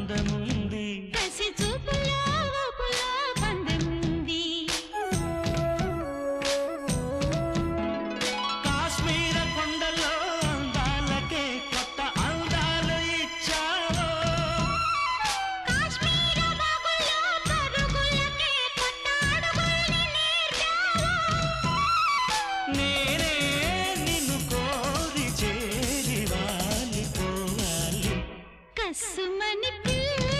అందముంది కసి చూపులో ఊపులో పందముంది కాశ్మీర కొండలో అందాలకే కొత్త అందాలు ఇచ్చావో కాశ్మీర బాగుల్లో పరుగులకే కొత్త అడుగుల్ని నేర్పావో నేనే నిన్ను కోరి చేరి వాలిపోవాలి కసుమని పిల్ల